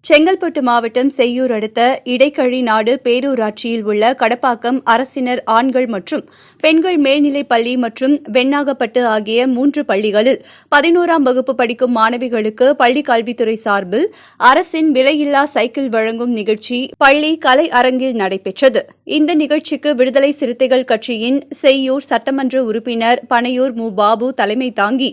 செங்கல்பட்டு மாவட்டம் செய்யூர் அடுத்த இடைக்கழி நாடு பேரூராட்சியில் உள்ள கடப்பாக்கம் அரசினர் ஆண்கள் மற்றும் பெண்கள் மேல்நிலைப் பள்ளி மற்றும் வெண்ணாகப்பட்டு ஆகிய 3 பள்ளிகளில் 11ஆம் வகுப்பு படிக்கும் மாணவிகளுக்கு பள்ளிக் கல்வித்துறை சார்பில் அரசின் விலையில்லா சைக்கிள் வழங்கும் நிகழ்ச்சி பள்ளி கலை அரங்கில் நடைபெற்றது. இந்த நிகழ்ச்சிக்கு விடுதலை சிறுத்தைகள் கட்சியின் செய்யூர் சட்டமன்ற உறுப்பினர் பனையூர் மு. பாபு தலைமை தாங்கி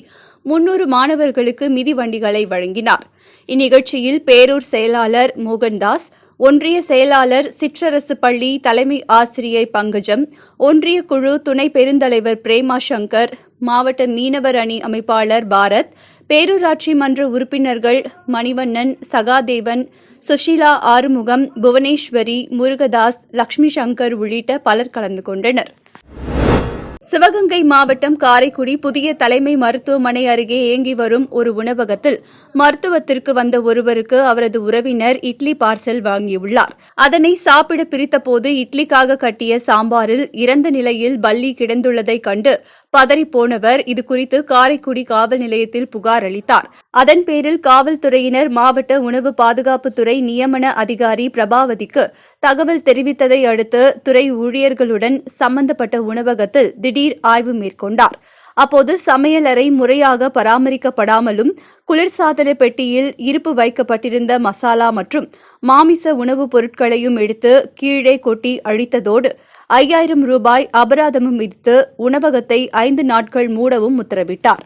300 மாணவர்களுக்கு மிதிவண்டிகளை வழங்கினார். இந்நிகழ்ச்சியில் பேரூர் செயலாளர் மோகன்தாஸ், ஒன்றிய செயலாளர் சிற்றரசு பள்ளி தலைமை ஆசிரியை பங்கஜம், ஒன்றிய குழு துணை பெருந்தலைவர் பிரேமா சங்கர், மாவட்ட மீனவர் அணி அமைப்பாளர் பாரத், பேரூராட்சி மன்ற உறுப்பினர்கள் மணிவண்ணன், சகாதேவன், சுஷீலா ஆறுமுகம், புவனேஸ்வரி, முருகதாஸ், லட்சுமி சங்கர் உள்ளிட்ட பலர் கலந்து கொண்டனர். சிவகங்கை மாவட்டம் காரைக்குடி புதிய தலைமை மருத்துவமனை அருகே இயங்கி வரும் ஒரு உணவகத்தில் மருத்துவத்திற்கு வந்த ஒருவருக்கு அவரது உறவினர் இட்லி பார்சல் வாங்கியுள்ளார். அதனை சாப்பிட பிரித்தபோது இட்லிக்காக கட்டிய சாம்பாரில் இறந்த நிலையில் பல்லி கிடந்துள்ளதைக் கண்டு பதறிப்போனவர் இதுகுறித்து காரைக்குடி காவல் நிலையத்தில் புகார் அளித்தார். அதன் பேரில் காவல்துறையினர் மாவட்ட உணவு பாதுகாப்புத்துறை நியமன அதிகாரி பிரபாவதிக்கு தகவல் தெரிவித்ததை அடுத்து துறை ஊழியர்களுடன் சம்பந்தப்பட்ட உணவகத்தில் திடீர் ஆய்வு மேற்கொண்டார். அப்போது சமையலறை முறையாக பராமரிக்கப்படாமலும் குளிர்சாதன பெட்டியில் இருப்பு வைக்கப்பட்டிருந்த மசாலா மற்றும் மாமிச உணவுப் பொருட்களையும் எடுத்து கீழே கொட்டி அழித்ததோடு 5000 ரூபாய் அபராதமும் விதித்து உணவகத்தை 5 நாட்கள் மூடவும் உத்தரவிட்டார்.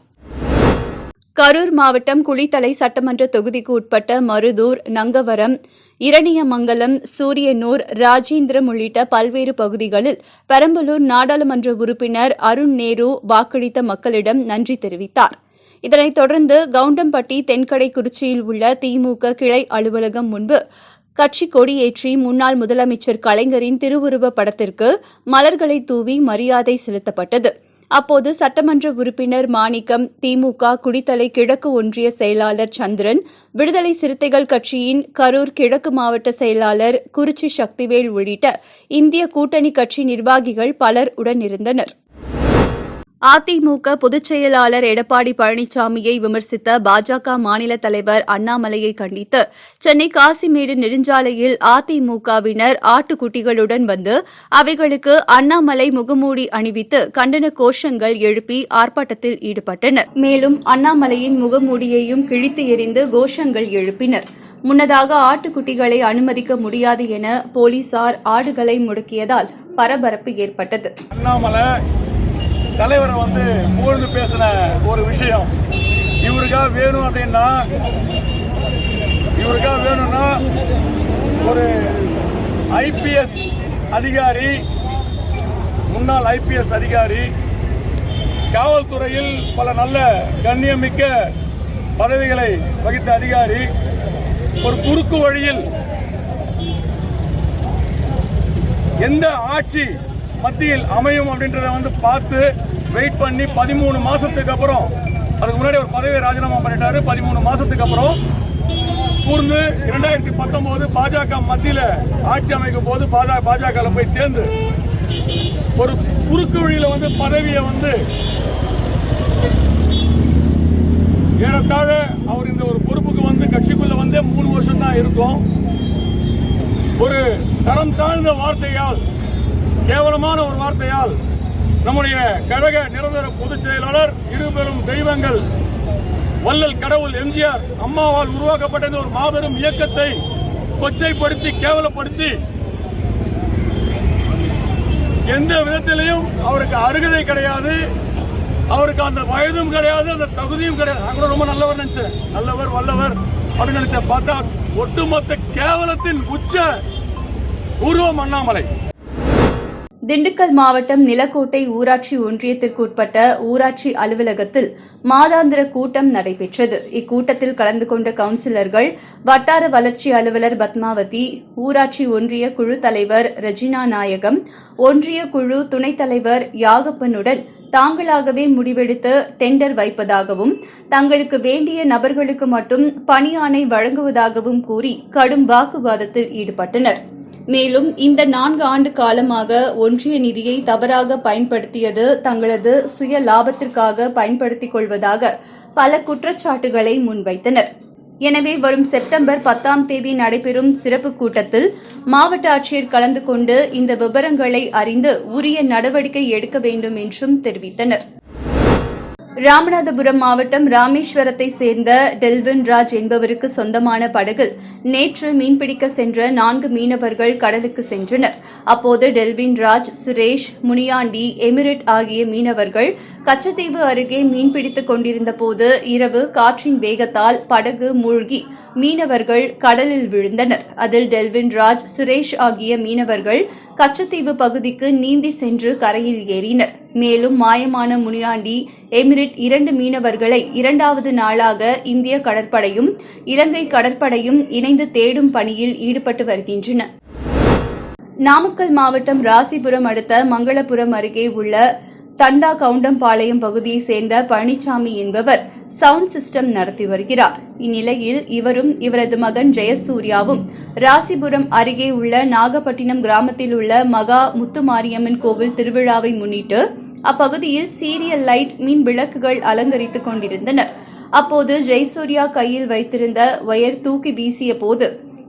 கரூர் மாவட்டம் குளித்தலை சட்டமன்ற தொகுதிக்கு உட்பட்ட மருதூர், நங்கவரம், இரணியமங்கலம், சூரியனூர், ராஜேந்திரம் உள்ளிட்ட பல்வேறு பகுதிகளில் பெரம்பலூர் நாடாளுமன்ற உறுப்பினர் அருண் நேரு வாக்களித்த மக்களிடம் நன்றி தெரிவித்தார். இதனைத் தொடர்ந்து கவுண்டம்பட்டி தென்கடைக்குறிச்சியில் உள்ள திமுக கிளை அலுவலகம் முன்பு கட்சி கொடியேற்றி முன்னாள் முதலமைச்சர் கலைஞரின் திருவுருவப் படத்திற்கு மலர்களை தூவி மரியாதை செலுத்தப்பட்டது. அப்போது சட்டமன்ற உறுப்பினர் மாணிக்கம், திமுக குடித்தலை கிழக்கு ஒன்றிய செயலாளர் சந்திரன், விடுதலை சிறுத்தைகள் கட்சியின் கரூர் கிழக்கு மாவட்ட செயலாளர் குறிச்சி சக்திவேல் உள்ளிட்ட இந்திய கூட்டணி கட்சி நிர்வாகிகள் பலர் உடனிருந்தனர். அதிமுக பொதுச் செயலாளர் எடப்பாடி பழனிசாமியை விமர்சித்த பாஜக மாநில தலைவர் அண்ணாமலையை கண்டித்து சென்னை காசிமேடு நெடுஞ்சாலையில் அதிமுகவினர் ஆட்டுக்குட்டிகளுடன் வந்து அவைகளுக்கு அண்ணாமலை முகமூடி அணிவித்து கண்டன கோஷங்கள் எழுப்பி ஆர்ப்பாட்டத்தில் ஈடுபட்டனர். மேலும் அண்ணாமலையின் முகமூடியையும் கிழித்து எறிந்து கோஷங்கள் எழுப்பினர். முன்னதாக ஆட்டுக்குட்டிகளை அனுமதிக்க முடியாது என போலீசார் ஆடுகளை முடக்கியதால் பரபரப்பு ஏற்பட்டது. தலைவரை புகழ்ந்து பேசின ஒரு விஷயம் இவருக்காக வேணும்னா ஒரு ஐபிஎஸ் அதிகாரி, முன்னாள் ஐபிஎஸ் அதிகாரி, காவல்துறையில் பல நல்ல கண்ணியமிக்க பதவிகளை வகித்த அதிகாரி ஒரு குறுக்கு வழியில் எந்த ஆட்சி மத்தியில் அமையும் அப்படின்றத பார்த்து வெயிட் பண்ணி 13 மாசத்துக்கு அப்புறம், அதுக்கு முன்னாடி ஒரு பதவியை ராஜினாமா பண்ணிட்டாரு. 13 மாசத்துக்கு அப்புறம் கூர்ந்து 2019 பாஜக மத்தியில் ஆட்சி அமைக்கும் போது பாஜக போய் சேர்ந்து ஒரு குறுக்கு வழியில பதவியை ஏறத்தாழ அவர் இந்த ஒரு பொறுப்புக்கு கட்சிக்குள்ள 3 வருஷம் தான் இருக்கும். ஒரு தரம் தாழ்ந்த வார்த்தையால், கேவலமான ஒரு வார்த்தையால் நம்முடைய கழக நிரந்தர பொதுச் செயலாளர், இருபெரும் தெய்வங்கள் வள்ளல் கடவுள் எம்ஜிஆர் அம்மாவால் உருவாக்கப்பட்ட ஒரு மாபெரும் இயக்கத்தை கொச்சைப்படுத்தி கேவலப்படுத்தி எந்த விதத்திலையும் அவருக்கு அருகதை கிடையாது, அவருக்கு அந்த வயதும் கிடையாது, அந்த தகுதியும் கிடையாது. நான் கூட ரொம்ப நல்லவர் நினைச்சேன், நல்லவர் வல்லவர் அப்படின்னு நினைச்சேன். பார்த்தா ஒட்டுமொத்த கேவலத்தின் உச்ச உருவம் அண்ணாமலை. திண்டுக்கல் மாவட்டம் நிலக்கோட்டை ஊராட்சி ஒன்றியத்திற்கு உட்பட்ட ஊராட்சி அலுவலகத்தில் மாதாந்திர கூட்டம் நடைபெற்றது. இக்கூட்டத்தில் கலந்து கொண்ட கவுன்சிலர்கள், வட்டார வளர்ச்சி அலுவலர் பத்மாவதி, ஊராட்சி ஒன்றிய குழு தலைவர் ரெஜினா நாயகம், ஒன்றிய குழு துணைத் தலைவர் யாகப்பனுடன் தாங்களாகவே முடிவெடுத்து டெண்டர் வைப்பதாகவும் தங்களுக்கு வேண்டிய நபர்களுக்கு மட்டும் பணியாணை வழங்குவதாகவும் கூறி கடும் வாக்குவாதத்தில் ஈடுபட்டனர். மேலும் இந்த 4 ஆண்டு காலமாக ஒன்றிய நிதியை தவறாக பயன்படுத்தியது தங்களது சுய லாபத்திற்காக பயன்படுத்திக் கொள்வதாக பல குற்றச்சாட்டுகளை முன்வைத்தனர். எனவே வரும் செப்டம்பர் 10ஆம் தேதி நடைபெறும் சிறப்பு கூட்டத்தில் மாவட்ட ஆட்சியர் கலந்து கொண்டு இந்த விவரங்களை அறிந்து உரிய நடவடிக்கை எடுக்க வேண்டும் என்றும் தெரிவித்தனர். ராமநாதபுரம் மாவட்டம் ராமேஸ்வரத்தை சேர்ந்த டெல்வின் ராஜ் என்பவருக்கு சொந்தமான படகில் நேற்று மீன்பிடிக்க சென்ற 4 மீனவர்கள் கடலுக்கு சென்றனர். அப்போது டெல்வின் ராஜ், சுரேஷ், முனியாண்டி, எமிரேட் ஆகிய மீனவர்கள் கச்சத்தீவு அருகே மீன்பிடித்துக் கொண்டிருந்த போது இரவு காற்றின் வேகத்தால் படகு மூழ்கி மீனவர்கள் கடலில் விழுந்தனர். அதில் டெல்வின் ராஜ், சுரேஷ் ஆகிய மீனவர்கள் கச்சத்தீவு பகுதிக்கு நீந்தி சென்று கரையில் ஏறினர். மேலும் மாயமான முனியாண்டி, எமிரேட் 2 மீனவர்களை 2வது நாளாக இந்திய கடற்படையும் இலங்கை கடற்படையும் இணைந்து தேடும் பணியில் ஈடுபட்டு வருகின்றன. நாமக்கல் மாவட்டம் ராசிபுரம் அடுத்த மங்களபுரம் அருகே உள்ள தண்டா கவுண்டம்பாளையம் பகுதியைச் சேர்ந்த பழனிசாமி என்பவர் சவுண்ட் சிஸ்டம் நடத்தி வருகிறார். இந்நிலையில் இவரும் இவரது மகன் ஜெயசூர்யாவும் ராசிபுரம் அருகே உள்ள நாகப்பட்டினம் கிராமத்தில் உள்ள மகா முத்துமாரியம்மன் கோவில் திருவிழாவை முன்னிட்டு அப்பகுதியில் சீரியல் லைட் மின் விளக்குகள் அலங்கரித்துக் கொண்டிருந்தனர். அப்போது ஜெயசூர்யா கையில் வைத்திருந்த ஒயர் தூக்கி வீசிய போது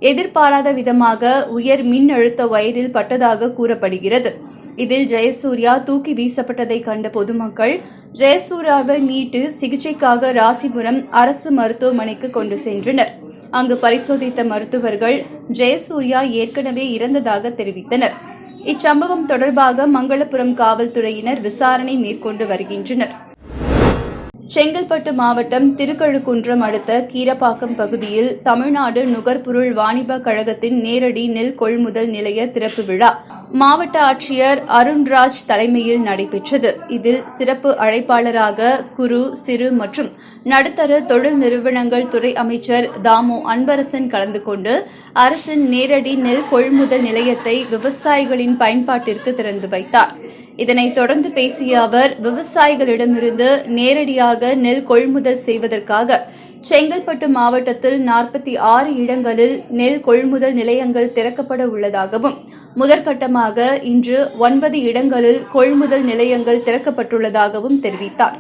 எதிர்பாராத விதமாக உயர் மின் அழுத்த வயரில் பட்டதாக கூறப்படுகிறது. இதில் ஜெயசூர்யா தூக்கி வீசப்பட்டதை கண்ட பொதுமக்கள் ஜெயசூர்யாவை மீட்டு சிகிச்சைக்காக ராசிபுரம் அரசு மருத்துவமனைக்கு கொண்டு சென்றனர். அங்கு பரிசோதித்த மருத்துவர்கள் ஜெயசூர்யா ஏற்கனவே இறந்ததாக தெரிவித்தனர். இச்சம்பவம் தொடர்பாக மங்களபுரம் காவல்துறையினர் விசாரணை மேற்கொண்டு வருகின்றனர். செங்கல்பட்டு மாவட்டம் திருக்கழுக்குன்றம் அடுத்த கீரப்பாக்கம் பகுதியில் தமிழ்நாடு நுகர்பொருள் வாணிப கழகத்தின் நேரடி நெல் கொள்முதல் நிலைய திறப்பு விழா மாவட்ட ஆட்சியர் அருண்ராஜ் தலைமையில் நடைபெற்றது. இதில் சிறப்பு அழைப்பாளராக குறு, சிறு மற்றும் நடுத்தர தொழில் நிறுவனங்கள் துறை அமைச்சர் தாமு அன்பரசன் கலந்து கொண்டு அரசின் நேரடி நெல் கொள்முதல் நிலையத்தை விவசாயிகளின் பயன்பாட்டிற்கு திறந்து வைத்தார். இதனைத் தொடர்ந்து பேசிய அவர், விவசாயிகளிடமிருந்து நேரடியாக நெல் கொள்முதல் செய்வதற்காக செங்கல்பட்டு மாவட்டத்தில் 46 இடங்களில் நெல் கொள்முதல் நிலையங்கள் திறக்கப்பட உள்ளதாகவும், முதற்கட்டமாக இன்று 9 இடங்களில் கொள்முதல் நிலையங்கள் திறக்கப்பட்டுள்ளதாகவும் தெரிவித்தார்.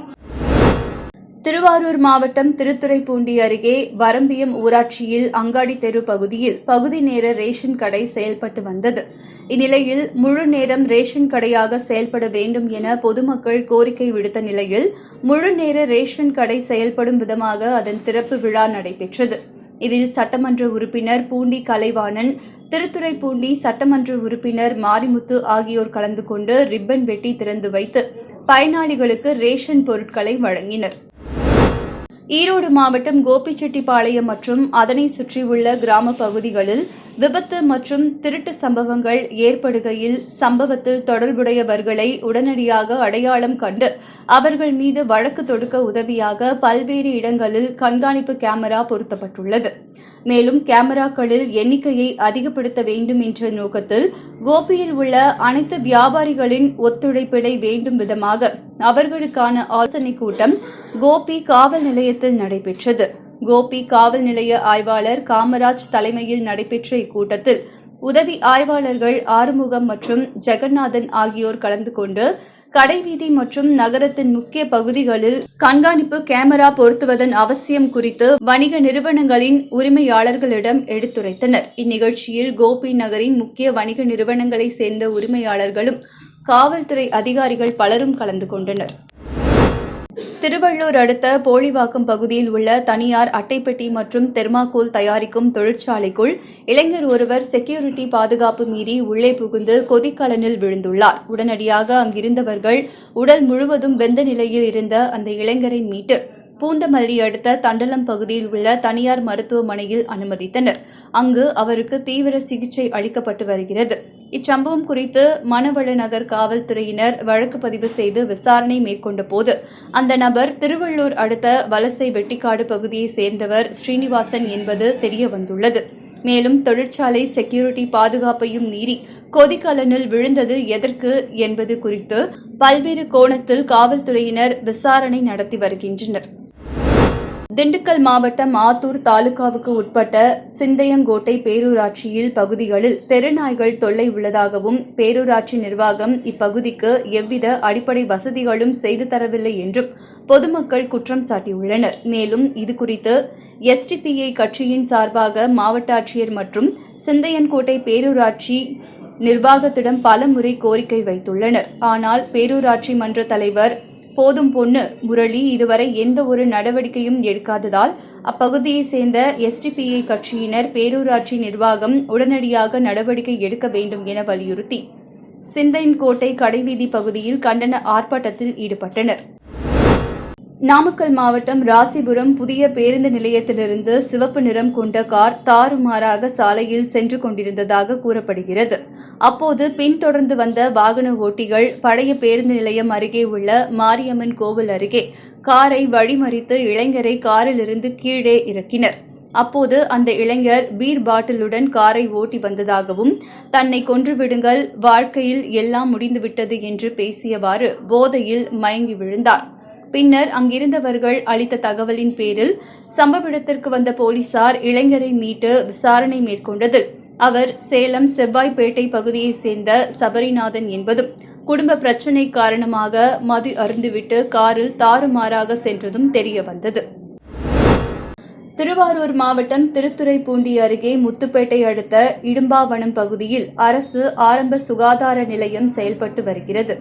திருவாரூர் மாவட்டம் திருத்துறைப்பூண்டி அருகே வரம்பியம் ஊராட்சியில் அங்காடி தெரு பகுதியில் பகுதி நேர ரேஷன் கடை செயல்பட்டு வந்தது. இந்நிலையில் முழு நேரம் ரேஷன் கடையாக செயல்பட வேண்டும் என பொதுமக்கள் கோரிக்கை விடுத்த நிலையில் முழு நேர ரேஷன் கடை செயல்படும் விதமாக அதன் திறப்பு விழா நடைபெற்றது. இதில் சட்டமன்ற உறுப்பினர் பூண்டி கலைவாணன், திருத்துறைப்பூண்டி சட்டமன்ற உறுப்பினர் மாரிமுத்து ஆகியோர் கலந்து கொண்டு ரிப்பன் வெட்டி திறந்து வைத்து பயனாளிகளுக்கு ரேஷன் பொருட்களை வழங்கினர். ஈரோடு மாவட்டம் கோபிச்செட்டிப்பாளையம் மற்றும் அதனை சுற்றியுள்ள கிராம பகுதிகளில் விபத்து மற்றும் திருட்டு சம்பவங்கள் ஏற்படுகையில் சம்பவத்தில் தொடர்புடையவர்களை உடனடியாக அடையாளம் கண்டு அவர்கள் மீது வழக்கு தொடுக்க உதவியாக பல்வேறு இடங்களில் கண்காணிப்பு கேமரா பொருத்தப்பட்டுள்ளது. மேலும் கேமராக்களில் எண்ணிக்கையை அதிகப்படுத்த வேண்டும் என்ற நோக்கத்தில் கோபியில் உள்ள அனைத்து வியாபாரிகளின் ஒத்துழைப்பினை வேண்டும் விதமாக அவர்களுக்கான ஆலோசனைக் கூட்டம் கோபி காவல் நிலையத்தில் நடைபெற்றது. கோபி காவல் நிலைய ஆய்வாளர் காமராஜ் தலைமையில் நடைபெற்ற இக்கூட்டத்தில் உதவி ஆய்வாளர்கள் ஆறுமுகம் மற்றும் ஜெகநாதன் ஆகியோர் கலந்து கொண்டு கடைவீதி மற்றும் நகரத்தின் முக்கிய பகுதிகளில் கண்காணிப்பு கேமரா பொருத்துவதன் அவசியம் குறித்து வணிக நிறுவனங்களின் உரிமையாளர்களிடம் எடுத்துரைத்தனர். இந்நிகழ்ச்சியில் கோபி நகரின் முக்கிய வணிக நிறுவனங்களைச் சேர்ந்த உரிமையாளர்களும் காவல்துறை அதிகாரிகள் பலரும் கலந்து கொண்டனர். திருவள்ளூர் அடுத்த போலிவாக்கம் பகுதியில் உள்ள தனியார் அட்டைப்பெட்டி மற்றும் தெர்மாகோல் தயாரிக்கும் தொழிற்சாலைக்குள் இளைஞர் ஒருவர் செக்யூரிட்டி பாதுகாப்பு மீறி உள்ளே புகுந்து கொதிக்கலனில் விழுந்துள்ளார். உடனடியாக அங்கிருந்தவர்கள் உடல் முழுவதும் வெந்த நிலையில் இருந்த அந்த இளைஞரை மீட்டு பூந்தமல்லி அடுத்த தண்டலம் பகுதியில் உள்ள தனியார் மருத்துவமனையில் அனுமதித்தனர். அங்கு அவருக்கு தீவிர சிகிச்சை அளிக்கப்பட்டு வருகிறது. இச்சம்பவம் குறித்து மணவள நகர் காவல்துறையினர் வழக்கு பதிவு செய்து விசாரணை மேற்கொண்ட போது அந்த நபர் திருவள்ளூர் அடுத்த வலசை வெட்டிக்காடு பகுதியைச் சேர்ந்தவர் ஸ்ரீனிவாசன் என்பது தெரியவந்துள்ளது. மேலும் தொழிற்சாலை செக்யூரிட்டி பாதுகாப்பையும் மீறி கொதிக்கலனில் விழுந்தது எதற்கு என்பது குறித்து பல்வேறு கோணத்தில் காவல்துறையினர் விசாரணை நடத்தி வருகின்றனர். திண்டுக்கல் மாவட்டம் ஆத்தூர் தாலுகாவுக்கு உட்பட்ட சிந்தையங்கோட்டை பேரூராட்சியில் பகுதிகளில் தெருநாய்கள் தொல்லை உள்ளதாகவும் பேரூராட்சி நிர்வாகம் இப்பகுதிக்கு எவ்வித அடிப்படை வசதிகளும் செய்து தரவில்லை என்றும் பொதுமக்கள் குற்றம் சாட்டியுள்ளனர். மேலும் இதுகுறித்து எஸ்டிபிஐ கட்சியின் சார்பாக மாவட்ட ஆட்சியர் மற்றும் சிந்தையன்கோட்டை பேரூராட்சி நிர்வாகத்திடம் பலமுறை கோரிக்கை வைத்துள்ளனர். ஆனால் பேரூராட்சி மன்ற தலைவர் போதும் பொண்ணு முரளி இதுவரை எந்த ஒரு நடவடிக்கையும் எடுக்காததால் அப்பகுதியைச் சேர்ந்த எஸ்டிபிஐ கட்சியினர் பேரூராட்சி நிர்வாகம் உடனடியாக நடவடிக்கை எடுக்க வேண்டும் என வலியுறுத்தி சிந்தையன்கோட்டை கடைவீதி பகுதியில் கண்டன ஆர்ப்பாட்டத்தில் ஈடுபட்டனர். நாமக்கல் மாவட்டம் ராசிபுரம் புதிய பேருந்து நிலையத்திலிருந்து சிவப்பு நிறம் கொண்ட கார் தாறுமாறாக சாலையில் சென்று கொண்டிருந்ததாக கூறப்படுகிறது. அப்போது பின்தொடர்ந்து வந்த வாகன ஓட்டிகள் பழைய பேருந்து நிலையம் அருகே உள்ள மாரியம்மன் கோவில் அருகே காரை வழிமறித்து இளைஞரை காரிலிருந்து கீழே இறக்கினர். அப்போது அந்த இளைஞர் பீர் பாட்டிலுடன் காரை ஓட்டி வந்ததாகவும் தன்னை கொன்றுவிடுங்கள், வாழ்க்கையில் எல்லாம் முடிந்துவிட்டது என்று பேசியவாறு போதையில் மயங்கி விழுந்தார். பின்னர் அங்கிருந்தவர்கள் அளித்த தகவலின் பேரில் சம்பவ இடத்திற்கு வந்த போலீசார் இளைஞரை மீட்டு விசாரணை மேற்கொண்டதில் அவர் சேலம் செவ்வாய்ப்பேட்டை பகுதியைச் சேர்ந்த சபரிநாதன் என்பதும் குடும்ப பிரச்சினை காரணமாக மது அருந்துவிட்டு காரில் தாறுமாறாக சென்றதும் தெரியவந்தது. திருவாரூர் மாவட்டம் திருத்துறைப்பூண்டி அருகே முத்துப்பேட்டை அடுத்த இடும்பாவனம் பகுதியில் அரசு ஆரம்ப சுகாதார நிலையம் செயல்பட்டு வருகிறது.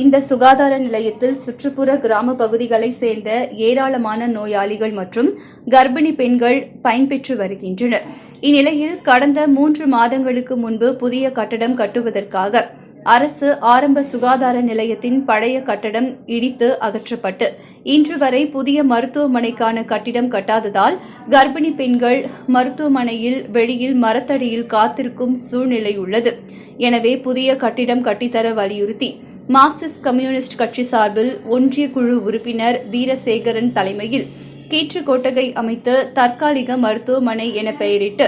இந்த சுகாதார நிலையத்தில் சுற்றுப்புற கிராம பகுதிகளைச் சேர்ந்த ஏராளமான நோயாளிகள் மற்றும் கர்ப்பிணி பெண்கள் பயன்பெற்று வருகின்றனர். இந்நிலையில் கடந்த 3 மாதங்களுக்கு முன்பு புதிய கட்டடம் கட்டுவதற்காக அரசு ஆரம்ப சுகாதார நிலையத்தின் பழைய கட்டடம் இடித்து அகற்றப்பட்டு இன்று வரை புதிய மருத்துவமனைக்கான கட்டிடம் கட்டாததால் கர்ப்பிணி பெண்கள் மருத்துவமனையில் வெளியில் மரத்தடியில் காத்திருக்கும் சூழ்நிலை உள்ளது. எனவே புதிய கட்டிடம் கட்டித்தர வலியுறுத்தி மார்க்சிஸ்ட் கம்யூனிஸ்ட் கட்சி சார்பில் ஒன்றிய குழு உறுப்பினர் வீரசேகரன் தலைமையில் கீற்று கொட்டகை அமைத்து தற்காலிக மருத்துவமனை என பெயரிட்டு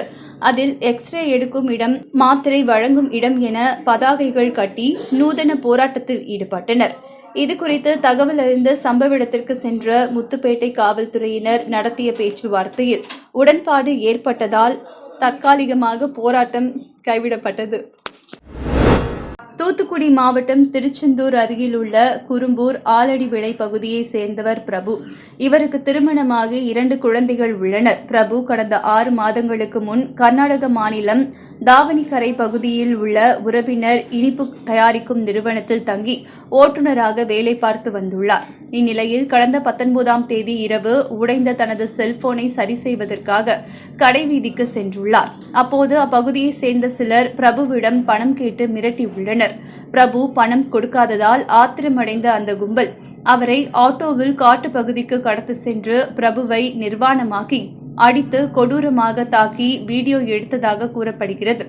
அதில் எக்ஸ்ரே எடுக்கும் இடம், மாத்திரை வழங்கும் இடம் என பதாகைகள் கட்டி நூதன போராட்டத்தில் ஈடுபட்டனர். இதுகுறித்து தகவல் அறிந்து சம்பவ இடத்திற்கு சென்ற முத்துப்பேட்டை காவல்துறையினர் நடத்திய பேச்சுவார்த்தையில் உடன்பாடு ஏற்பட்டதால் தற்காலிகமாக போராட்டம் கைவிடப்பட்டது. தூத்துக்குடி மாவட்டம் திருச்செந்தூர் அருகில் உள்ள குறும்பூர் ஆலடிவிளை பகுதியைச் சேர்ந்தவர் பிரபு. இவருக்கு திருமணமாகி 2 குழந்தைகள் உள்ளனர். பிரபு கடந்த 6 மாதங்களுக்கு முன் கர்நாடக மாநிலம் தாவணிக்கரை பகுதியில் உள்ள உறவினர் இனிப்பு தயாரிக்கும் நிறுவனத்தில் தங்கி ஓட்டுநராக வேலை பார்த்து வந்துள்ளார். இந்நிலையில் கடந்த 19ஆம் தேதி இரவு உடைந்த தனது செல்போனை சரி செய்வதற்காக கடைவீதிக்கு சென்றுள்ளார். அப்போது அப்பகுதியைச் சேர்ந்த சிலர் பிரபுவிடம் பணம் கேட்டு மிரட்டியுள்ளனர். பிரபு பணம் கொடுக்காததால் ஆத்திரமடைந்த அந்த கும்பல் அவரை ஆட்டோவில் காட்டுப்பகுதிக்கு கடத்தி சென்று பிரபுவை நிர்வாணமாக்கி அடித்து கொடூரமாக தாக்கி வீடியோ எடுத்ததாக கூறப்படுகிறது.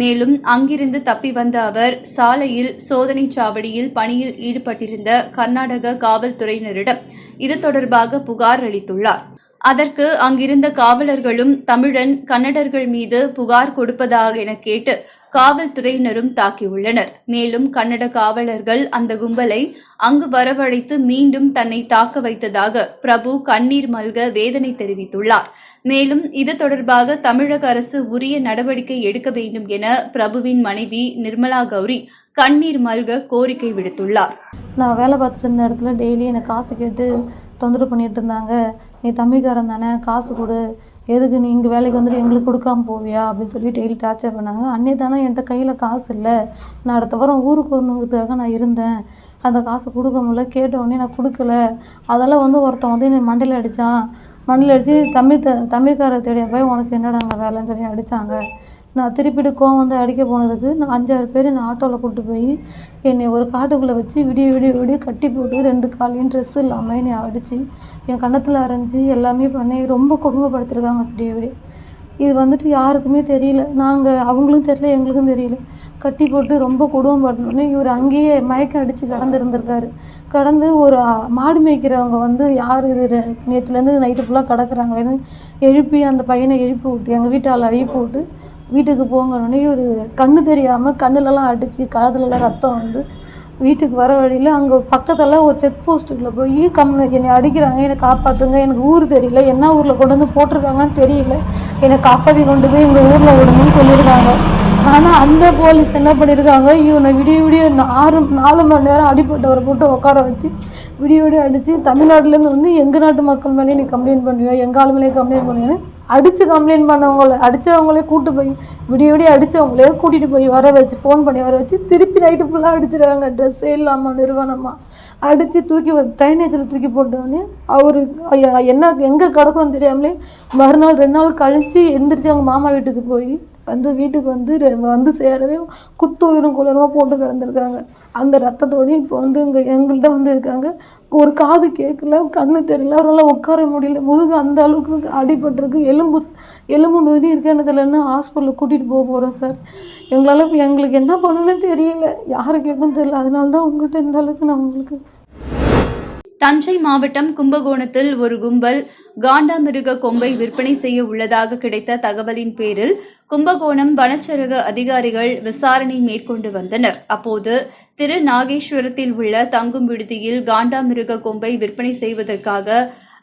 மேலும் அங்கிருந்து தப்பி வந்த அவர் சாலையில் சோதனை சாவடியில் பணியில் ஈடுபட்டிருந்த கர்நாடக காவல்துறையினரிடம் இது தொடர்பாக புகார் அளித்துள்ளார். அதற்கு அங்கிருந்த காவலர்களும் தமிழன் கன்னடர்கள் மீது புகார் கொடுப்பதாக என கேட்டு காவல்துறையினரும் தாக்கியுள்ளனர். மேலும் கன்னட காவலர்கள் அந்த கும்பலை அங்கு வரவழைத்து மீண்டும் தன்னை தாக்க வைத்ததாக பிரபு கண்ணீர் மல்க வேதனை தெரிவித்துள்ளார். மேலும் இது தொடர்பாக தமிழக அரசு உரிய நடவடிக்கை எடுக்க வேண்டும் என பிரபுவின் மனைவி நிர்மலா கௌரி கண்ணீர் மல்க கோரிக்கை விடுத்துள்ளார். நான் வேலை பார்த்துட்டு இருந்த இடத்துல டெய்லி என்னை காசு கேட்டு தொந்தரவு பண்ணிட்டு இருந்தாங்க. நீ தமிழ்காரன் தானே, காசு கொடு, எதுக்கு நீ இங்கே வேலைக்கு வந்துட்டு எங்களுக்கு கொடுக்காம போவியா அப்படின்னு சொல்லி டெய்லி டார்ச்சர் பண்ணாங்க. அன்னைய தானே என்கிட்ட கையில் காசு இல்லை, நான் அடுத்த வாரம் ஊருக்கு வரணுங்கிறதுக்காக நான் இருந்தேன், அந்த காசை கொடுக்க முடியல, கேட்டவுடனே நான் கொடுக்கல. அதெல்லாம் ஒருத்தன் என்னை மண்டையில் அடித்தான். மண்டையில் அடித்து தமிழ்கார தேடிய போய் உனக்கு என்னடாங்க வேலைன்னு சொல்லி அடித்தாங்க. நான் திருப்பிட்டு கோவம் அடிக்க போனதுக்கு நான் 5-6 பேர் என்னை ஆட்டோவில் கூப்பிட்டு போய் என்னை ஒரு காட்டுக்குள்ளே வச்சு விடிய கட்டி போட்டு 2 காலையும் ட்ரெஸ் இல்லாமல் என்னை அடித்து என் கன்னத்தில் அரைஞ்சி எல்லாமே பண்ணி ரொம்ப கொடுமைப்படுத்திருக்காங்க. விடிய இது யாருக்குமே தெரியல. அவங்களுக்கும் தெரியல, எங்களுக்கும் தெரியல. கட்டி போட்டு ரொம்ப கொடுமைப்படுத்தணுன்னே இவர் அங்கேயே மயக்கம் அடித்து கடந்துருந்துருக்காரு. கடந்து ஒரு மாடு மேய்க்கிறவங்க யார் இது நேற்றுலேருந்து நைட்டு ஃபுல்லாக கிடக்குறாங்களேன்னு எழுப்பி அந்த பையனை எழுப்பி விட்டு எங்கள் வீட்டால் எழுப்பி விட்டு வீட்டுக்கு போங்கன்னே ஒரு கண்ணு தெரியாமல் கண்ணுலலாம் அடித்து காதுலலாம் ரத்தம் வீட்டுக்கு வர வழியில் அங்கே பக்கத்தில் ஒரு செக் போஸ்ட்டுக்குள்ளே போய் என்னை அடிக்கிறாங்க, என்னை காப்பாற்றுங்க, எனக்கு ஊர் தெரியல, என்ன ஊரில் கொண்டு வந்து போட்டிருக்காங்கன்னு தெரியல, என்னை காப்பாற்றி கொண்டு போய் எங்கள் ஊரில் விடுங்கன்னு சொல்லியிருக்காங்க. ஆனால் அந்த போலீஸ் என்ன பண்ணியிருக்காங்க, இவனை விடிய 4 மணி நேரம் அடிப்பட்டவரை போட்டு உட்கார வச்சு விடிய அடித்து தமிழ்நாட்டிலேருந்து வந்து எங்கள் நாட்டு மக்கள் மேலேயே நீ கம்ப்ளைண்ட் பண்ணுவியா, எங்கள் ஆள் மேலேயே கம்ப்ளைண்ட் பண்ணுவேன்னு அடித்து கம்ப்ளைண்ட் பண்ணவங்கள அடித்தவங்களே கூப்பிட்டு போய் விடிய அடித்தவங்களே கூட்டிகிட்டு போய் வர வச்சு ஃபோன் பண்ணி வர வச்சு திருப்பி நைட்டு ஃபுல்லாக அடிச்சிடுறாங்க. ட்ரெஸ்ஸே இல்லாமல் நிறுவனமாக அடித்து தூக்கி ஒரு ட்ரைனேஜில் தூக்கி போட்டோடனே அவர் என்ன எங்கே கிடக்கணும்னு தெரியாமலே மறுநாள் 2 நாள் கழித்து எந்திரிச்சு அவங்க மாமா வீட்டுக்கு போய் வீட்டுக்கு வந்து சேரவே குத்துயிரும் குளருமா போட்டு கிடந்திருக்காங்க. அந்த ரத்தத்தோடையும் இப்போ இங்கே எங்கள்கிட்ட இருக்காங்க. ஒரு காது கேட்கல, கண்ணு தெரியல, அவரால் உட்கார முடியல, முதுகு அந்த அளவுக்கு அடிபட்டிருக்கு, எலும்பு நொறி இருக்குன்னு தெரியலன்னு ஹாஸ்பிட்டலுக்கு கூட்டிகிட்டு போகிறோம் சார். எங்களுக்கு என்ன பண்ணணும்னு தெரியல, யாரை கேட்கணும்னு தெரியல. அதனால தான் உங்கள்கிட்ட இந்த அளவுக்கு நான் உங்களுக்கு. தஞ்சை மாவட்டம் கும்பகோணத்தில் ஒரு கும்பல் காண்டாமிருக கொம்பை விற்பனை செய்ய உள்ளதாக கிடைத்த தகவலின் பேரில் கும்பகோணம் வனச்சரக அதிகாரிகள் விசாரணை மேற்கொண்டு வந்தனர். அப்போது திரு நாகேஸ்வரத்தில் உள்ள தங்கும் விடுதியில் காண்டாமிருக கொம்பை விற்பனை செய்வதற்காக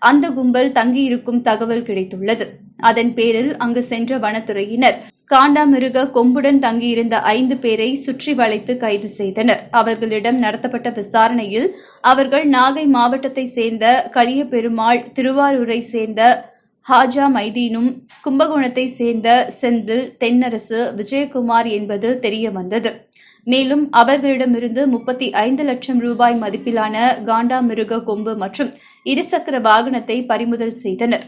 அந்த கும்பல் தங்கியிருக்கும் தகவல் கிடைத்துள்ளது. அதன் பேரில் அங்கு சென்ற வனத்துறையினர் காண்டாமிருக கொம்புடன் தங்கியிருந்த 5 பேரை சுற்றி வளைத்து கைது செய்தனர். அவர்களிடம் நடத்தப்பட்ட விசாரணையில் அவர்கள் நாகை மாவட்டத்தை சேர்ந்த களியபெருமாள், திருவாரூரை சேர்ந்த ஹாஜா மைதீனும், கும்பகோணத்தை சேர்ந்த செந்தில், தென்னரசு, விஜயகுமார் என்பது தெரியவந்தது. மேலும் அவர்களிடமிருந்து 35 லட்சம் ரூபாய் மதிப்பிலான காண்டாமிருக கொம்பு மற்றும் இருசக்கர வாகனத்தை பறிமுதல் செய்தனர்.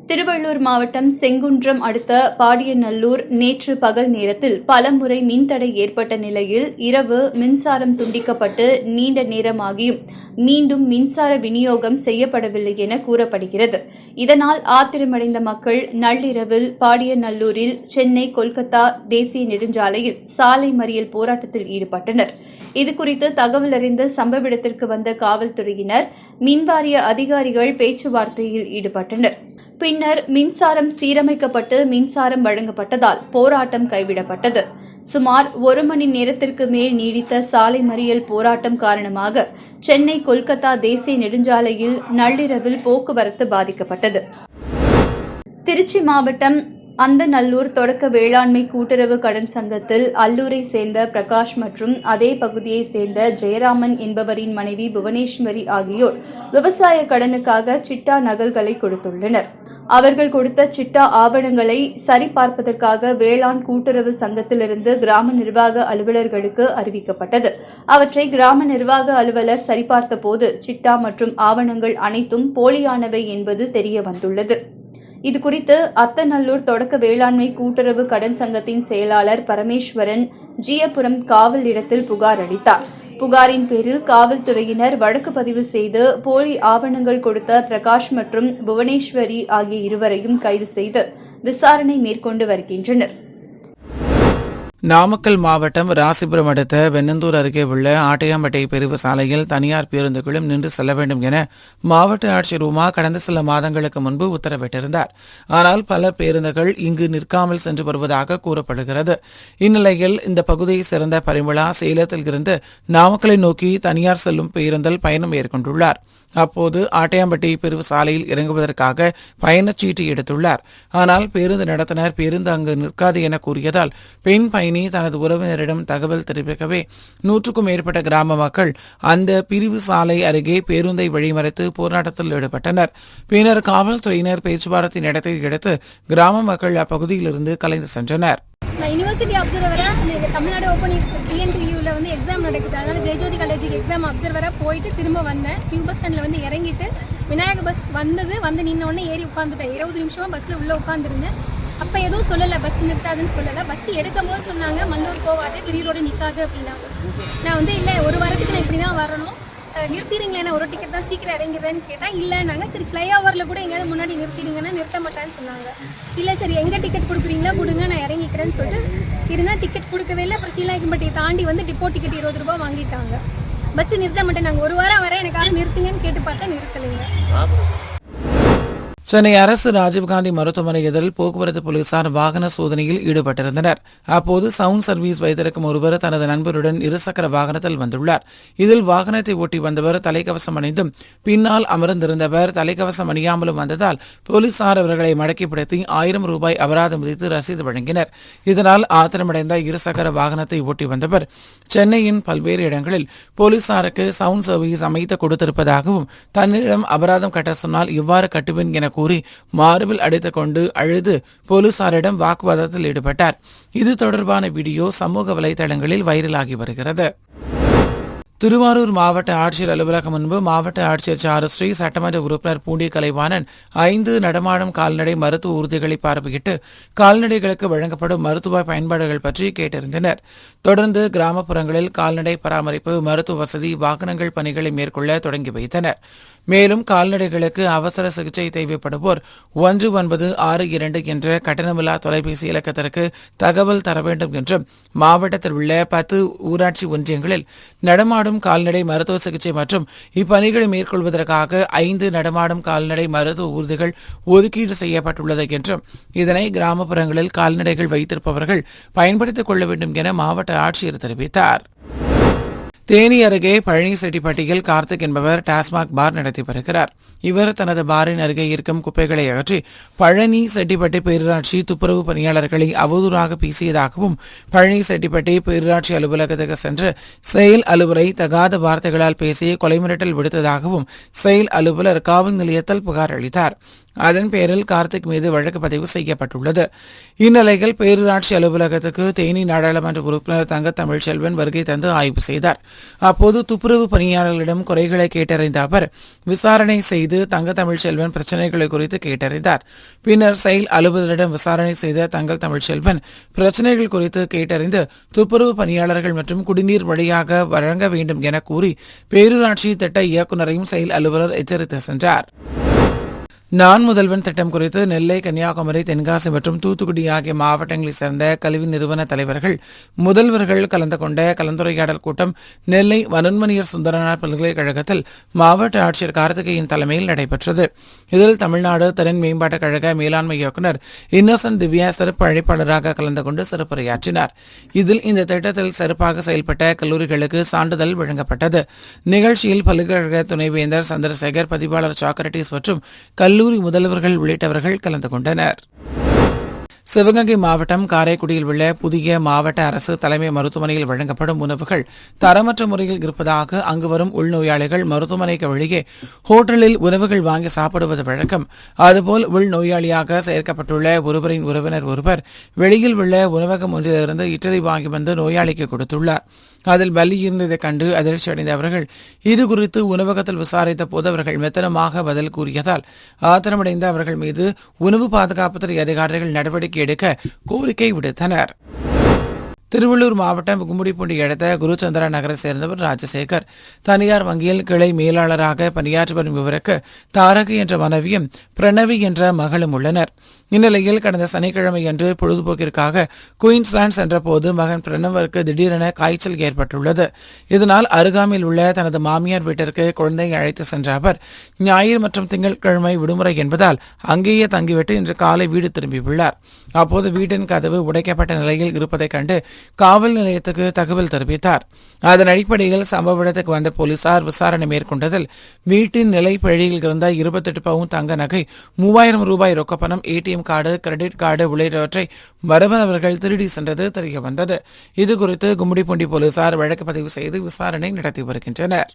திருவள்ளூர் மாவட்டம் செங்குன்றம் அடுத்த பாடியநல்லூர் நேற்று பகல் நேரத்தில் பலமுறை மின்தடை ஏற்பட்ட நிலையில் இரவு மின்சாரம் துண்டிக்கப்பட்டு நீண்ட நேரமாகியும் மீண்டும் மின்சார விநியோகம் செய்யப்படவில்லை என கூறப்படுகிறது. இதனால் ஆத்திரமடைந்த மக்கள் நள்ளிரவில் பாடியநல்லூரில் சென்னை கொல்கத்தா தேசிய நெடுஞ்சாலையில் சாலை மறியல் போராட்டத்தில் ஈடுபட்டனர். இதுகுறித்து தகவல் அறிந்து சம்பவ இடத்திற்கு வந்த காவல்துறையினர், மின்வாரிய அதிகாரிகள் பேச்சுவார்த்தையில் ஈடுபட்டனர். பின்னர் மின்சாரம் சீரமைக்கப்பட்டு மின்சாரம் வழங்கப்பட்டதால் போராட்டம் கைவிடப்பட்டது. சுமார் 1 மணி நேரத்திற்கு மேல் நீடித்த சாலை மறியல் போராட்டம் காரணமாக சென்னை கொல்கத்தா தேசிய நெடுஞ்சாலையில் நள்ளிரவில் போக்குவரத்து பாதிக்கப்பட்டது. திருச்சி மாவட்டம் அந்தநல்லூர் தொடக்க வேளாண்மை கூட்டுறவு கடன் சங்கத்தில் அல்லூரை சேர்ந்த பிரகாஷ் மற்றும் அதே பகுதியை சேர்ந்த ஜெயராமன் என்பவரின் மனைவி புவனேஸ்வரி ஆகியோர் விவசாய கடனுக்காக சிட்டா நகல்களை கொடுத்துள்ளனர். அவர்கள் கொடுத்த சிட்டா ஆவணங்களை சரிபார்ப்பதற்காக வேளாண் கூட்டுறவு சங்கத்திலிருந்து கிராம நிர்வாக அலுவலர்களுக்கு அறிவிக்கப்பட்டது. அவற்றை கிராம நிர்வாக அலுவலர் சரிபார்த்தபோது சிட்டா மற்றும் ஆவணங்கள் அனைத்தும் போலியானவை என்பது தெரியவந்துள்ளது. இதுகுறித்து அத்தநல்லூர் தொடக்க வேளாண்மை கூட்டுறவு கடன் சங்கத்தின் செயலாளர் பரமேஸ்வரன் ஜியபுரம் காவல் நிலையத்தில் புகார் அளித்தார். புகாரின் பேரில் காவல்துறையினர் வழக்கு பதிவு செய்து போலி ஆவணங்கள் கொடுத்த பிரகாஷ் மற்றும் புவனேஸ்வரி ஆகிய இருவரையும் கைது செய்து விசாரணை மேற்கொண்டு வருகின்றனர். நாமக்கல் மாவட்டம் ராசிபுரம் அடுத்த வெண்ணந்தூர் அருகே உள்ள ஆட்டையாம்பட்டை பிரிவு சாலையில் தனியார் பேருந்துகளும் நின்று செல்ல வேண்டும் என மாவட்ட ஆட்சியர் உமா கடந்த சில மாதங்களுக்கு முன்பு உத்தரவிட்டிருந்தார். ஆனால் பல பேருந்துகள் இங்கு நிற்காமல் சென்று வருவதாக கூறப்படுகிறது. இந்நிலையில் இந்த பகுதியை சேர்ந்த பரிமளா சேலத்தில் இருந்து நாமக்கலை நோக்கி தனியார் செல்லும் பேருந்தில் பயணம் மேற்கொண்டுள்ளார். அப்போது ஆட்டையாம்பட்டி பிரிவு சாலையில் இறங்குவதற்காக பயணச்சீட்டு எடுத்துள்ளார். ஆனால் பேருந்து நடத்துனர் பேருந்து அங்கு நிற்காது என கூறியதால் பெண் பயணி தனது உறவினரிடம் தகவல் தெரிவிக்கவே 100க்கும் மேற்பட்ட கிராம மக்கள் அந்த பிரிவு சாலை அருகே பேருந்தை வழிமறைத்து போராட்டத்தில் ஈடுபட்டனர். பின்னர் காவல்துறையினர் பேச்சுவார்த்தை நடத்தியதையடுத்து கிராம மக்கள் அப்பகுதியிலிருந்து கலைந்து சென்றனர். நான் யூனிவர்சிட்டி அப்சர்வராக தமிழ்நாடு ஓப்பன் டிஎன்டியூவில் வந்து எக்ஸாம் நடக்குது. அதனால் ஜெயஜோதி காலேஜுக்கு எக்ஸாம் அப்சர்வராக போயிட்டு திரும்ப வந்தேன். நியூ பஸ் ஸ்டாண்டில் இறங்கிட்டு விநாயக பஸ் வந்து நின்ன உடனே ஏறி உட்காந்துட்டேன். 20 நிமிஷமாக பஸ்ஸில் உள்ளே உட்காந்துருந்தேன். அப்போ எதுவும் சொல்லலை, பஸ் நிறுத்தாதுன்னு சொல்லலை. பஸ் எடுக்கும் போது சொன்னாங்க மல்லூர் போகாது, திடீரோடு நிற்காது அப்படின்னாங்க. நான் இல்லை, ஒரு வாரத்துக்கு நான் இப்படி தான் வரணும், நிறுத்திடுங்களே, நான் ஒரு டிக்கெட் தான் சீக்கிரம் இறங்கிடுறேன்னு கேட்டால் இல்லைன்னாங்க. சரி ஃப்ளைஓவரில் கூட எங்கேயாவது முன்னாடி நிறுத்திடுங்கன்னா நிறுத்த மாட்டேன்னு சொன்னாங்க. இல்லை சரி எங்கே டிக்கெட் கொடுக்குறீங்களா கொடுங்க, நான் இறங்கிக்கிறேன்னு சொல்லிட்டு இருந்தால் டிக்கெட் கொடுக்கவே இல்லை. அப்புறம் சீலாய்க்கும்பட்டியை தாண்டி டிப்போ டிக்கெட் 20 ரூபா வாங்கிட்டாங்க. பஸ் நிறுத்த மாட்டேன், நாங்கள் ஒரு வாரம் வரேன் எனக்காக நிறுத்துங்கன்னு கேட்டு பார்த்தா நிறுத்தலைங்க. சென்னை அரசு ராஜீவ்காந்தி மருத்துவமனை எதிரில் போக்குவரத்து போலீசார் வாகன சோதனையில் ஈடுபட்டிருந்தனர். அப்போது சவுண்ட் சர்வீஸ் வைத்திருக்கும் ஒருவர் தனது நண்பருடன் இருசக்கர வாகனத்தில் வந்துள்ளார். இதில் வாகனத்தை ஓட்டி வந்தவர் தலைக்கவசம் அணிந்தும் பின்னால் அமர்ந்திருந்தவர் தலைக்கவசம் அணியாமலும் வந்ததால் போலீசார் அவர்களை மடக்கி பிடித்து 1000 ரூபாய் அபராதம் விதித்து ரசீது வழங்கினர். இதனால் ஆத்திரமடைந்த இருசக்கர வாகனத்தை ஓட்டி வந்தவர் சென்னையின் பல்வேறு இடங்களில் போலீசாருக்கு சவுண்ட் சர்வீஸ் அமைத்து கொடுத்திருப்பதாகவும் தன்னிடம் அபராதம் கட்ட சொன்னால் இவ்வாறு கட்டுவேன் என கூறி மார்பில் அடித்துக் கொண்டு அழுது போலீசாரிடம் வாக்குவாதத்தில் ஈடுபட்டார். இது தொடர்பான வீடியோ சமூக வலைதளங்களில் வைரலாகி வருகிறது. திருவாரூர் மாவட்ட ஆட்சியர் அலுவலகம் முன்பு மாவட்ட ஆட்சியர் சாருஸ்ரீ, சட்டமன்ற உறுப்பினர் பூண்டி கலைவாணன் 5 நடமாடும் கால்நடை மருத்துவ ஊர்திகளை பார்வையிட்டு கால்நடைகளுக்கு வழங்கப்படும் மருத்துவ பயன்பாடுகள் பற்றி கேட்டறிந்தனர். தொடர்ந்து கிராமப்புறங்களில் கால்நடை பராமரிப்பு, மருத்துவ வசதி, வாகனங்கள் பணிகளை மேற்கொள்ள தொடங்கி வைத்தனர். மேலும் கால்நடைகளுக்கு அவசர சிகிச்சை தேவைப்படுவோர் 1962 என்ற கட்டணமில்லா தொலைபேசி இலக்கத்திற்கு தகவல் தர வேண்டும் என்றும் மாவட்டத்தில் உள்ள 10 ஊராட்சி ஒன்றியங்களில் நடமாடும் கால்நடை மருத்துவ சிகிச்சை மற்றும் இப்பணிகளை மேற்கொள்வதற்காக 5 நடமாடும் கால்நடை மருத்துவ ஊர்திகள் ஒதுக்கீடு செய்யப்பட்டுள்ளது என்றும் இதனை கிராமப்புறங்களில் கால்நடைகள் வைத்திருப்பவர்கள் பயன்படுத்திக் கொள்ள வேண்டும் என மாவட்ட ஆட்சியர் தெரிவித்தார். தேனி அருகே பழனிசெட்டிப்பட்டியில் கார்த்திக் என்பவர் டாஸ்மாக் பார் நடத்தி வருகிறார். இவர் தனது பாரின் அருகே இருக்கும் குப்பைகளை அகற்றி பழனி செட்டிப்பட்டி பேரூராட்சி துப்புரவு பணியாளர்களை அவதூறாக பேசியதாகவும் பழனி செட்டிப்பட்டி பேரூராட்சி அலுவலகத்துக்கு சென்று செயல் அலுவலரை தகாத வார்த்தைகளால் பேசி கொலை மிரட்டல் விடுத்ததாகவும் செயல் அலுவலர் காவல் நிலையத்தில் புகார் அளித்தார். அதன் பேரில் கார்த்திக் மீது வழக்கு பதிவு செய்யப்பட்டுள்ளது. இந்நிலையில் பேரூராட்சி அலுவலகத்துக்கு தேனி நாடாளுமன்ற உறுப்பினர் தங்க தமிழ்ச்செல்வன் வருகை தந்து ஆய்வு செய்தார். அப்போது துப்புரவு பணியாளர்களிடம் குறைகளை கேட்டறிந்த அவர் விசாரணை செய்து தங்க தமிழ்ச்செல்வன் பிரச்சினைகளை குறித்து கேட்டறிந்தார். பின்னர் செயல் அலுவலரிடம் விசாரணை செய்த தங்க தமிழ்ச்செல்வன் பிரச்சினைகள் குறித்து கேட்டறிந்து துப்புரவு பணியாளர்கள் மற்றும் குடிநீர் வழியாக வழங்க வேண்டும் என கூறி பேரூராட்சி திட்ட இயக்குநரையும் செயல் அலுவலர் எச்சரித்து சென்றார். நான் முதல்வன் திட்டம் குறித்து நெல்லை, கன்னியாகுமரி, தென்காசி மற்றும் தூத்துக்குடி ஆகிய மாவட்டங்களைச் சேர்ந்த கல்வி நிறுவன தலைவர்கள், முதல்வர்கள் கலந்து கொண்ட கலந்துரையாடல் கூட்டம் நெல்லை வனன்மணியர் சுந்தரனார் பல்கலைக்கழகத்தில் மாவட்ட ஆட்சியர் கார்த்திகேயன் தலைமையில் நடைபெற்றது. இதில் தமிழ்நாடு திறன் மேம்பாட்டுக் கழக மேலாண்மை இயக்குநர் இன்னசென்ட் திவ்யா சிறப்பு அழைப்பாளராக கலந்து கொண்டு சிறப்புரையாற்றினார். இதில் இந்த திட்டத்தில் சிறப்பாக செயல்பட்ட கல்லூரிகளுக்கு சான்றிதழ் வழங்கப்பட்டது. நிகழ்ச்சியில் பல்கலைக்கழக துணைவேந்தர் சந்திரசேகர், பதிவாளர் சாக்ரட்டிஸ் மற்றும் கல்லூரி முதல்வர்கள் உள்ளிட்டவர்கள் கலந்து கொண்டனர். சிவகங்கை மாவட்டம் காரைக்குடியில் உள்ள புதிய மாவட்ட அரசு தலைமை மருத்துவமனையில் வழங்கப்படும் உணவுகள் தரமற்ற முறையில் இருப்பதாக அங்கு வரும் உள்நோயாளிகள் மருத்துவமனைக்கு வெளியே ஹோட்டலில் உணவுகள் வாங்கி சாப்பிடுவது வழக்கம். அதுபோல் உள்நோயாளியாக சேர்க்கப்பட்டுள்ள ஒருவரின் உறவினர் ஒருவர் வெளியில் உள்ள உணவகம் ஒன்றிலிருந்து இட்லி வாங்கி வந்து நோயாளிக்கு கொடுத்துள்ளார். அதில் பலி இருந்ததை கண்டு அதிர்ச்சி அடைந்த அவர்கள் இதுகுறித்து உணவகத்தில் விசாரித்த போது அவர்கள் மெத்தனமாக பதில் கூறியதால் ஆத்திரமடைந்த அவர்கள் மீது உணவு பாதுகாப்புத்துறை அதிகாரிகள் நடவடிக்கை எடுக்க கோரிக்கை விடுத்தனர். திருவள்ளூர் மாவட்டம் கும்மிடிப்பூண்டி அடுத்த குருச்சந்திரா நகரை சேர்ந்தவர் ராஜசேகர். தனியார் வங்கியில் கிளை மேலாளராக பணியாற்றி வரும் இவருக்கு தாரகி என்ற மனைவியும் பிரணவி என்ற மகளும் உள்ளனர். இந்நிலையில் கடந்த சனிக்கிழமை அன்று பொழுதுபோக்கிற்காக குயின்ஸ்லாந்து சென்ற போது மகன் பிரணவிற்கு திடீரென காய்ச்சல் ஏற்பட்டுள்ளது. இதனால் அருகாமையில் உள்ள தனது மாமியார் வீட்டிற்கு குழந்தையை அழைத்து சென்ற அவர் ஞாயிறு மற்றும் திங்கட்கிழமை விடுமுறை என்பதால் அங்கேயே தங்கிவிட்டு இன்று காலை வீடு திரும்பியுள்ளார். அப்போது வீட்டின் கதவு உடைக்கப்பட்ட நிலையில் இருப்பதைக் கண்டு காவல் நிலையத்துக்கு தகவல் தெரிவித்தார். அதன் அடிப்படையில் சம்பவ இடத்துக்கு வந்த போலீசார் விசாரணை மேற்கொண்டதில் வீட்டின் நிலைப்பழியில் இருந்த 28 பவுன் தங்க நகை, 3000 ரூபாய் ரொக்கப்பணம், ஏடிஎம் கார்டு, கிரெடிட் கார்டு உள்ளிட்டவற்றை மர்மநபர்கள் திருடி சென்றது தெரியவந்தது. இதுகுறித்து கும்மிடிப்பூண்டி போலீசார் வழக்கு பதிவு செய்து விசாரணை நடத்தி வருகின்றனர்.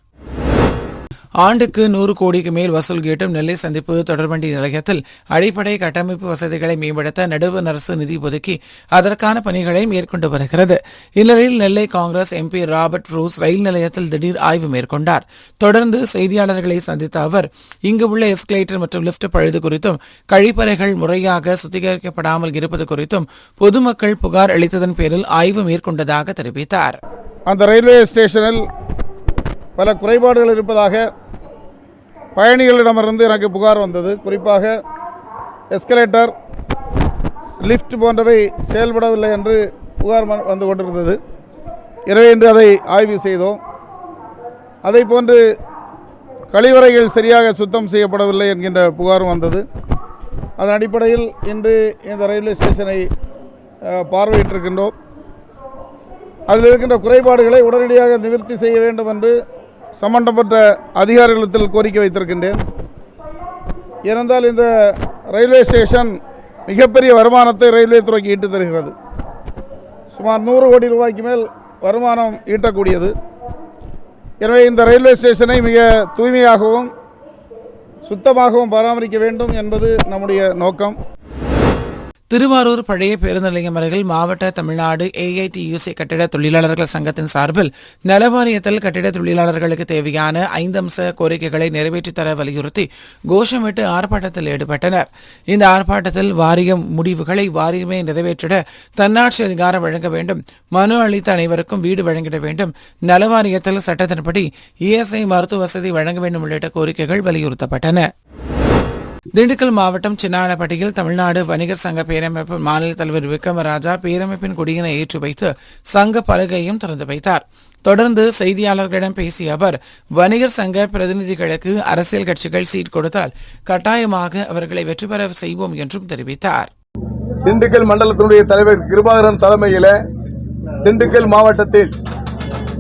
ஆண்டுக்கு 100 கோடிக்கு மேல் வசூல் ஈட்டும் நெல்லை சந்திப்பு தொடர்வண்டி நிலையத்தில் அடிப்படை கட்டமைப்பு வசதிகளை மேம்படுத்த நடுவண் அரசு நிதி ஒதுக்கி அதற்கான பணிகளை மேற்கொண்டு வருகிறது. இந்நிலையில் நெல்லை காங்கிரஸ் எம்பி ராபர்ட் ரோஸ் ரயில் நிலையத்தில் திடீர் ஆய்வு மேற்கொண்டார். தொடர்ந்து செய்தியாளர்களை சந்தித்த அவர் இங்கு உள்ள எஸ்கலேட்டர் மற்றும் லிப்ட் பழுது குறித்தும் கழிப்பறைகள் முறையாக சுத்திகரிக்கப்படாமல் இருப்பது குறித்தும் பொதுமக்கள் புகார் அளித்ததன் பேரில் ஆய்வு மேற்கொண்டதாக தெரிவித்தார். அந்த ரயில்வே ஸ்டேஷனில் பல குறைபாடுகள் இருப்பதாக பயணிகளிடமிருந்து எனக்கு புகார் வந்தது. குறிப்பாக எஸ்கலேட்டர், லிஃப்ட் போன்றவை செயல்படவில்லை என்று புகார் வந்து கொண்டிருந்தது. எனவே இன்று அதை ஆய்வு செய்தோம். அதை போன்று கழிவறைகள் சரியாக சுத்தம் செய்யப்படவில்லை என்கின்ற புகாரும் வந்தது. அதன் அடிப்படையில் இன்று இந்த ரயில்வே ஸ்டேஷனை பார்வையிட்டிருக்கின்றோம். அதில் இருக்கின்ற குறைபாடுகளை உடனடியாக நிவர்த்தி செய்ய வேண்டும் என்று சம்பந்தப்பட்ட அதிகாரிகளிடத்தில் கோரிக்கை வைத்திருக்கின்றேன். ஏனென்றால் இந்த ரயில்வே ஸ்டேஷன் மிகப்பெரிய வருமானத்தை ரயில்வே துறைக்கு ஈட்டு தருகிறது. சுமார் 100 கோடி ரூபாய்க்கு மேல் வருமானம் ஈட்டக்கூடியது. எனவே இந்த ரயில்வே ஸ்டேஷனை மிக தூய்மையாகவும் சுத்தமாகவும் பராமரிக்க வேண்டும் என்பது நம்முடைய நோக்கம். திருவாரூர் பழைய பேருந்து நிலையம் அருகில் மாவட்ட தமிழ்நாடு AITUC கட்டிட தொழிலாளர்கள் சங்கத்தின் சார்பில் நலவாரியத்தில் கட்டிட தொழிலாளர்களுக்கு தேவையான 5 அம்ச கோரிக்கைகளை நிறைவேற்றித் தர வலியுறுத்தி கோஷமிட்டு ஆர்ப்பாட்டத்தில் ஈடுபட்டனர். இந்த ஆர்ப்பாட்டத்தில் வாரியம் முடிவுகளை வாரியமே நிறைவேற்றிட தன்னாட்சி அதிகாரம் வழங்க வேண்டும், மனு அளித்த அனைவருக்கும் வீடு வழங்கிட வேண்டும், நலவாரியத்தில் சட்டத்தின்படி ESI மருத்துவ வசதி வழங்க வேண்டும் உள்ளிட்ட கோரிக்கைகள் வலியுறுத்தப்பட்டன. திண்டுக்கல் மாவட்டம் சின்னாளப்பட்டியில் தமிழ்நாடு வணிகர் சங்க பேரமைப்பு மாநில தலைவர் விக்ரமராஜா பேரமைப்பின் கொடியினை ஏற்றி வைத்து சங்க பலகையும் திறந்து வைத்தார். தொடர்ந்து செய்தியாளர்களிடம் பேசிய அவர், வணிகர் சங்க பிரதிநிதிகளுக்கு அரசியல் கட்சிகள் சீட் கொடுத்தால் கட்டாயமாக அவர்களை வெற்றி பெற செய்வோம் என்றும் தெரிவித்தார். திண்டுக்கல் மண்டலத்தினுடைய தலைவர் கிருபாகரன் தலைமையில் திண்டுக்கல் மாவட்டத்தில்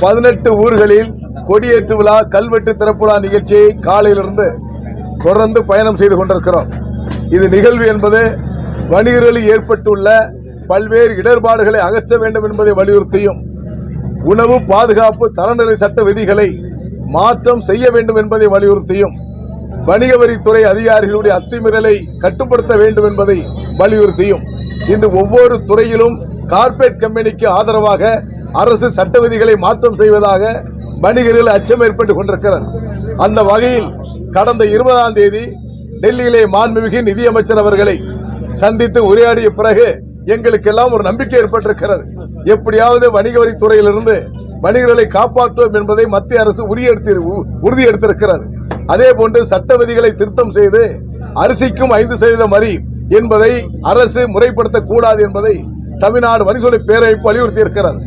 18 ஊர்களில் கொடியேற்று விழா, கல்வெட்டு திறப்பு விழா நிகழ்ச்சியை காலையிலிருந்து தொடர்ந்து பயணம் செய்து கொண்டிருக்கிறோம். இது நிகழ்வு என்பது வணிகர்களில் ஏற்பட்டுள்ள பல்வேறு இடர்பாடுகளை அகற்ற வேண்டும் என்பதை வலியுறுத்தியும், உணவு பாதுகாப்பு தரநிலை சட்ட விதிகளை மாற்றம் செய்ய வேண்டும் என்பதை வலியுறுத்தியும், வணிக வரித்துறை அதிகாரிகளுடைய அத்துமீறலை கட்டுப்படுத்த வேண்டும் என்பதை வலியுறுத்தியும், இன்று ஒவ்வொரு துறையிலும் கார்ப்பரேட் கம்பெனிக்கு ஆதரவாக அரசு சட்ட விதிகளை மாற்றம் செய்வதாக வணிகர்கள் அச்சம் ஏற்பட்டுக் கொண்டிருக்கிறது. அந்த வகையில் கடந்த 20ஆம் தேதி டெல்லியிலே மாண்புமிகு நிதியமைச்சர் அவர்களை சந்தித்து உரையாடிய பிறகு எங்களுக்கெல்லாம் ஒரு நம்பிக்கை ஏற்பட்டிருக்கிறது. எப்படியாவது வணிக வரித்துறையிலிருந்து வணிகர்களை காப்பாற்றுவோம் என்பதை மத்திய அரசு உறுதி எடுத்திருக்கிறது. அதே போன்று சட்ட விதிகளை திருத்தம் செய்து அரிசிக்கும் 5% வரி என்பதை அரசு முறைப்படுத்தக்கூடாது என்பதை தமிழ்நாடு வணிகர்களை பேரமைப்பு வலியுறுத்தி இருக்கிறது.